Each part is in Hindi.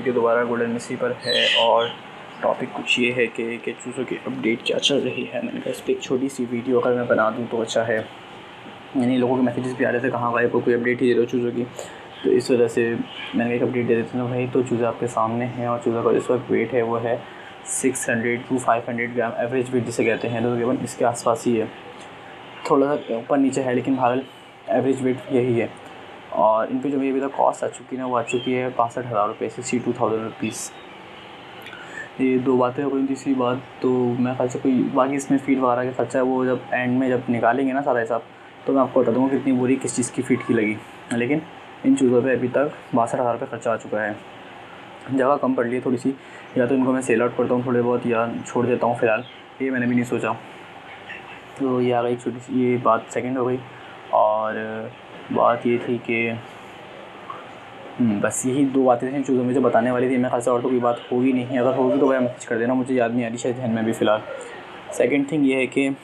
क्योंकि दोबारा गोल्डन मिस्ट्री पर है और टॉपिक कुछ ये है कि चूज़ों की अपडेट क्या चल रही है। मैंने कहा इस पर एक छोटी सी वीडियो अगर मैं बना दूँ तो अच्छा है। यानी लोगों के मैसेजेस भी आ रहे थे कहाँ गायब हो, कोई अपडेट ही दे रहे हो चूज़ों की, तो इस वजह से मैंने एक अपडेट दे देते हैं भाई। तो चूज़ा आपके सामने है और चूज़ा का इस वक्त वेट है वो है 600 to 500 ग्राम, एवरेज वेट जिसे कहते हैं, तो तकरीबन इसके आसपास ही है, थोड़ा सा ऊपर नीचे है लेकिन बहरहाल एवरेज वेट यही है। और इन पर जो मेरी अभी तक कॉस्ट आ चुकी है ना वो आ चुकी है 65,000 रुपये, 62,000 रुपीज़। ये दो बातें हो गई। तीसरी बात तो मैं ख्याल से कोई बाकी इसमें फ़ीड वगैरह का खर्चा है वो जब एंड में जब निकालेंगे ना सारा हिसाब, तो मैं आपको बता दूँगा कितनी बुरी किस चीज़ की फ़ीड की लगी। लेकिन इन चीज़ों पे अभी तक 62,000 रुपये खर्चा आ चुका है। जगह कम पड़ रही है थोड़ी सी, या तो इनको मैं सेल आउट करता हूँ थोड़े बहुत या छोड़ देता हूँ फ़िलहाल, ये मैंने भी नहीं सोचा। तो ये आ गई छोटी सी ये बात, सेकंड हो गई। और बात ये थी कि बस यही दो बातें थी चीज़ों में जो बताने वाली थी। मेरे ख़्याल से और तो कोई बात होगी नहीं, अगर होगी तो भैया मैसेज कर देना, मुझे याद नहीं आ रही शायद ध्यान में भी फ़िलहाल। सेकंड थिंग ये है कि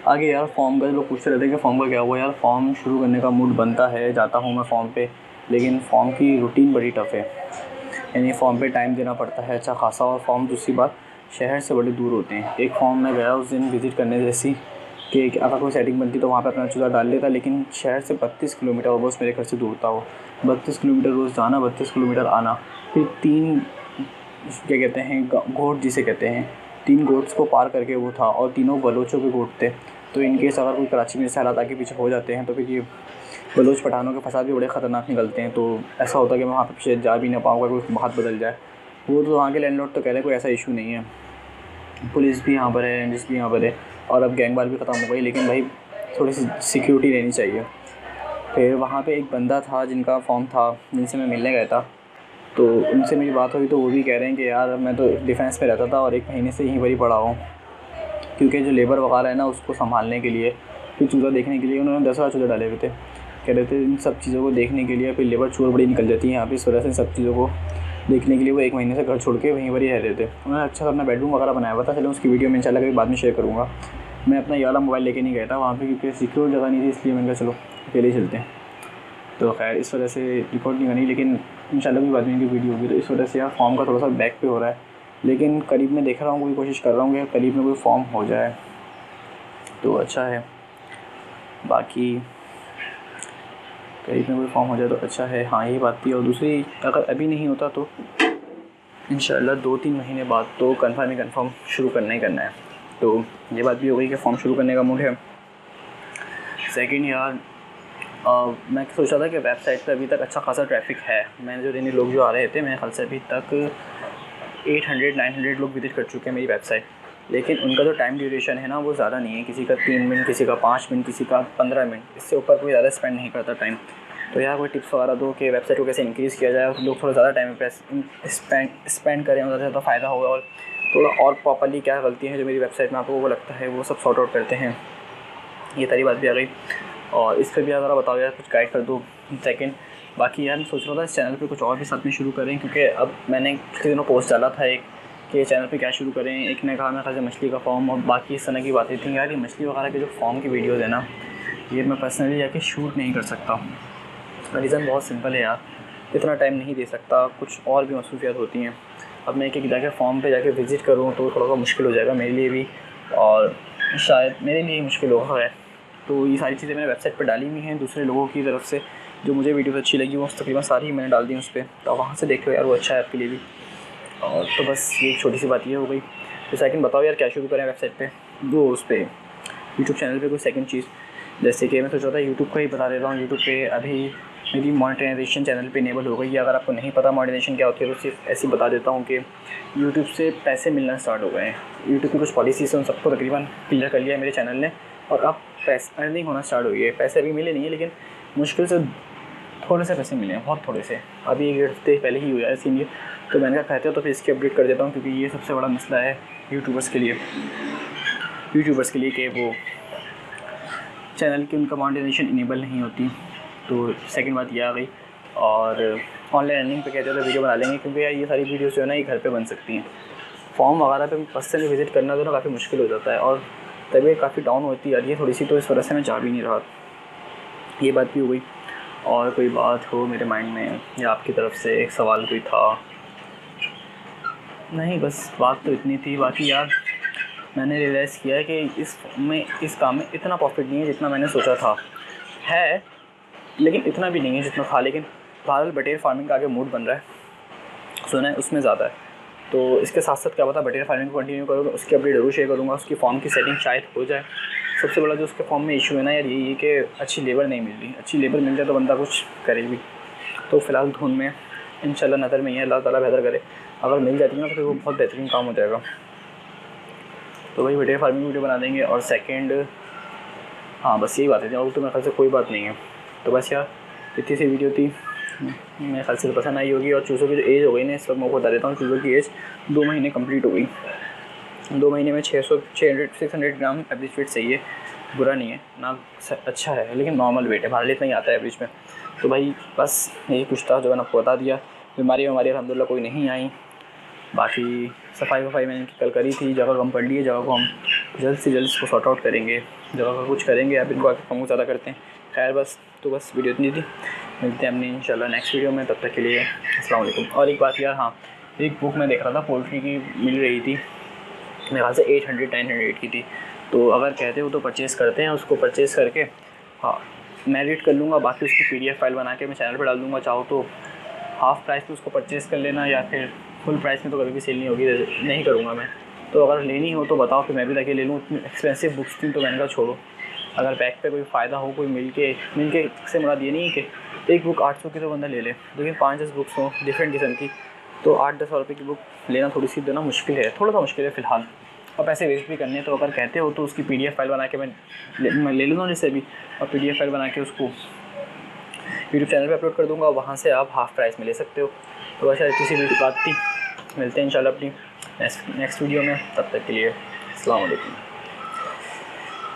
आगे यार फॉर्म का लोग पूछते रहते हैं कि फॉर्म का क्या हुआ। यार फॉर्म शुरू करने का मूड बनता है, जाता हूँ मैं फॉर्म पे, लेकिन फ़ॉर्म की रूटीन बड़ी टफ़ है। यानी फ़ॉर्म पे टाइम देना पड़ता है अच्छा खासा, और फॉर्म दूसरी बात शहर से बड़े दूर होते हैं। एक फॉर्म मैं गया उस दिन विज़िट करने जैसी कि अगर कोई सेटिंग बनती तो वहाँ पे अपना चूज़ा डाल लेता, लेकिन शहर से 32 किलोमीटर ऑलमोस्ट मेरे घर से दूर था वो। 32 किलोमीटर रोज़ जाना, 32 किलोमीटर आना, फिर 3 क्या कहते हैं गोट जिसे कहते हैं, 3 गोट्स को पार करके वो था, और तीनों बलोचों के गोट थे। तो इन केस अगर कोई कराची में ऐसे हालात आगे पीछे हो जाते हैं तो फिर ये बलोच पठानों के फसाद भी बड़े ख़तरनाक निकलते हैं। तो ऐसा होता है कि मैं वहाँ पे पीछे जा भी ना पाऊँगा, कोई बात बदल जाए। वो तो वहाँ के लैंडलॉर्ड तो कह रहे हैं कोई ऐसा इशू नहीं है, पुलिस भी यहाँ पर है, एनजीओ भी यहाँ पर है, और अब गैंगवार भी ख़त्म हो गई, लेकिन भाई थोड़ी सी सिक्योरिटी रहनी चाहिए। फिर वहाँ पे एक बंदा था जिनका फॉर्म था, जिनसे मैं मिलने गया था, तो उनसे मेरी बात हुई तो वो भी कह रहे हैं कि यार मैं तो डिफेंस में रहता था और 1 महीने से यहीं पर ही पड़ा हूँ, क्योंकि जो लेबर वगैरह है ना उसको संभालने के लिए, फिर चूज़ा देखने के लिए उन्होंने 10 चूज़े डाले हुए थे। कह रहे थे इन सब चीज़ों को देखने के लिए फिर लेबर चोर बड़ी निकल जाती है यहाँ पे, इस वजह से सब चीज़ों को देखने के लिए वो 1 महीने से घर छोड़ के वहीं पर ही रह रहे थे। उन्होंने अच्छा अपना बेडरूम वगैरह बनाया हुआ था, चलो उसकी वीडियो मैं इंशाल्लाह कभी बाद में शेयर करूँगा। मैं अपना ये वाला मोबाइल लेके नहीं गया था वहाँ पे क्योंकि सिक्योर जगह नहीं थी, इसलिए मैंने कहा चलो अकेले ही चलते हैं। तो खैर इस वजह से रिकॉर्ड नहीं करनी, लेकिन इंशाल्लाह भी बाद में इनकी वीडियो होगी। तो इस वजह से यार फॉर्म का थोड़ा सा बैक पे हो रहा है, लेकिन करीब में देख रहा हूँ, कोई कोशिश कर रहा हूँ कि करीब में कोई फॉर्म हो जाए तो अच्छा है। बाकी करीब में कोई फॉर्म हो जाए तो अच्छा है। हाँ यही बात थी। और दूसरी, अगर अभी नहीं होता तो इंशाल्लाह 2-3 महीने बाद तो कंफर्म शुरू करना ही करना है। तो ये बात भी हो गई कि फॉर्म शुरू करने का मूड है। सेकंड यार मैं सोच रहा था कि वेबसाइट पे अभी तक अच्छा खासा ट्रैफिक है। मैंने जो दिन लोग जो आ रहे थे, मेरे ख्याल से अभी तक 800-900 लोग विजिट कर चुके हैं मेरी वेबसाइट, लेकिन उनका जो टाइम ड्यूरेशन है ना वो ज़्यादा नहीं है। किसी का 3 मिनट, किसी का 5 मिनट, किसी का 15 मिनट, इससे ऊपर कोई ज़्यादा स्पेंड नहीं करता टाइम। तो यार कोई टिप्स वगैरह दो कि वेबसाइट को कैसे इंक्रीज़ किया जाए और लोग थोड़ा ज़्यादा टाइम पे स्पेंड करें, ज़्यादा से ज़्यादा फ़ायदा होगा। और थोड़ा और प्रॉपर्ली क्या गलती है जो मेरी वेबसाइट में आपको वो लगता है वो सब सॉर्ट आउट करते हैं। ये सारी बात भी आ गई, और इस पर भी अगर बताओ यार, कुछ गाइड कर दो। सेकंड, बाकी यार मैं सोच रहा था इस चैनल पे कुछ और भी साथ में शुरू करें, क्योंकि अब मैंने पिछले दिनों पोस्ट डाला था एक कि चैनल पे क्या शुरू करें। एक ने कहा मेरे ख्याल से मछली का फॉर्म, और बाकी इस तरह की बातें थी। यार ये मछली वगैरह के जो फॉर्म की वीडियोज़ है ना, ये मैं पर्सनली जाके शूट नहीं कर सकता। रीज़न बहुत सिंपल है यार, इतना टाइम नहीं दे सकता, कुछ और भी मसरूफियात होती हैं। अब मैं एक जाके फॉर्म पे जाके विज़िट करूँ तो थोड़ा सा मुश्किल हो जाएगा मेरे लिए भी, और शायद मेरे लिए ही मुश्किल होगा है। तो ये सारी चीज़ें मैंने वेबसाइट पर डाली हुई हैं दूसरे लोगों की तरफ से, जो मुझे वीडियोस अच्छी लगी वो तकरीबन सारी ही मैंने डाल दी उस पर, तो वहाँ से देख लो यार, वो अच्छा है आपके लिए भी। और तो बस ये एक छोटी सी बात ये हो गई। तो सेकंड बताओ यार क्या शुरू करें वेबसाइट पे, वो उस पर यूट्यूब चैनल पे कोई सेकंड चीज़, जैसे कि मैं सोच रहा था यूट्यूब का ही बता देता हूँ। यूट्यूब पे अभी मेरी मोनेटाइजेशन चैनल पे इनेबल हो गई है। अगर आपको नहीं पता मोनेटाइजेशन क्या होती है तो सिर्फ ऐसे ही बता देता हूँ कि यूट्यूब से पैसे मिलना स्टार्ट हो गए हैं। यूट्यूब की कुछ पॉलिसीज़ उन सबको तकरीबन क्लियर कर लिया है मेरे चैनल ने, और अब पैसे अर्निंग होना स्टार्ट हुई है। पैसे अभी मिले नहीं है, लेकिन मुश्किल से थोड़े से पैसे मिले हैं, बहुत थोड़े से, अभी 1 हफ्ते पहले ही हुआ है इसीलिए। तो मैंने कहा कहते हो तो फिर इसकी अपडेट कर देता हूँ, क्योंकि ये सबसे बड़ा मसला है यूट्यूबर्स के लिए कि वो चैनल की उनका मोनेटाइजेशन इनेबल नहीं होती। तो सेकंड बात ये आ गई। और ऑनलाइन अर्निंग पे कहते हो तो वीडियो बना लेंगे, क्योंकि यार ये सारी वीडियोस जो है ना ये घर पे बन सकती हैं। फॉर्म वगैरह पे पर्सनली विज़िट करना तो ना काफ़ी मुश्किल हो जाता है, और तबीयत काफ़ी डाउन होती है यार ये थोड़ी सी, तो इस वजह से मैं जा भी नहीं रहा। ये बात भी हो गई। और कोई बात हो मेरे माइंड में या आपकी तरफ से एक सवाल कोई था? नहीं, बस बात तो इतनी थी। बाकी यार मैंने रियलाइज़ किया है कि इस काम में इतना प्रॉफिट नहीं है जितना मैंने सोचा था। है, लेकिन इतना भी नहीं है जितना था। लेकिन बहरहाल बटेर फार्मिंग का आगे मूड बन रहा है, सुना है उसमें ज़्यादा है। तो इसके साथ साथ क्या पता बटेर फार्मिंग को कंटिन्यू करूँगा, उसकी अपडेट ज़रूर शेयर करूँगा। उसकी फॉर्म की सेटिंग शायद हो जाए। सबसे बड़ा जो उसके फॉर्म में इशू है ना यार, यही है कि अच्छी लेबर नहीं मिल रही। अच्छी लेबर मिल जाए तो बंदा कुछ करे भी। तो फ़िलहाल धुन में इंशाल्लाह नज़र में ही है, अल्लाह ताला बेहतर करे। अगर मिल जाती है ना तो फिर वो बहुत बेहतरीन काम हो जाएगा। तो वही बटेर फार्मिंग वीडियो बना देंगे। और सेकेंड, हाँ बस यही बातें थी, और तो मेरे ख्याल से कोई बात नहीं है। तो बस यार इतनी सी वीडियो थी, मेरे ख्याल से पसंद आई होगी। और चूज़ों की जो एज हो गई ना, इस वक्त मैं आपको बता देता हूँ, चूज़ों की एज 2 महीने कंप्लीट हो गई। 2 महीने में 600 ग्राम एवरेज वेट सही है, बुरा नहीं है ना, अच्छा है, लेकिन नॉर्मल वेट है, बाहर इतना ही आता है एवरेज में। तो भाई बस यही कुछ था जो मैंने आपको बता दिया। बीमारी अल्हम्दुलिल्लाह कोई नहीं आई। बाकी सफाई मैंने कल करी थी, जगह कम पड़ ली है, जगह को हम जल्द से जल्द इसको सॉर्ट आउट करेंगे, जगह का कुछ करेंगे। अब इनको आगे कम ज़्यादा करते हैं। खैर बस वीडियो इतनी थी। मिलते हैं अपनी इंशाल्लाह नेक्स्ट वीडियो में, तब तक के लिए अस्सलाम वालेकुम। और एक बात यार, हाँ एक बुक मैं देख रहा था पोल्ट्री की, मिल रही थी मेरे ख्याल से 800-900 की थी। तो अगर कहते हो तो परचेज़ करते हैं, उसको परचेज़ करके हाँ मैं रीड कर लूँगा। बाकी उसकी PDF फाइल बना के मैं चैनल पर डाल दूँगा। चाहो तो हाफ़ प्राइस पे उसको परचेज़ कर लेना, या फिर फुल प्राइस में तो कभी भी सेल नहीं होगी, नहीं करूँगा मैं। तो अगर लेनी हो तो बताओ, फिर मैं भी जाके ले लूँ। इतनी एक्सपेंसिव बुक्स थी तो मैंने कहा छोड़ो। अगर बैक पे कोई फ़ायदा हो, कोई मिल के से मुराद ये नहीं है कि एक बुक 800 की तो बंदा ले ले, लेकिन 5-10 बुक्स हों डिफरेंट किस्म की, तो 8-10 रुपये की बुक लेना थोड़ी सी देना मुश्किल है, थोड़ा सा मुश्किल है फ़िलहाल। और पैसे वेस्ट भी करने हैं। तो अगर कहते हो तो उसकी PDF फाइल बना के मैं ले लूँगा जिससे भी, और PDF फाइल बना के उसको यूट्यूब चैनल पे अपलोड कर दूँगा, वहाँ से आप हाफ़ प्राइस में ले सकते हो। तो बस यार किसी भी बात थी। मिलते हैं इंशाल्लाह अपनी नेक्स्ट वीडियो में, तब तक के लिए अस्सलाम वालेकुम।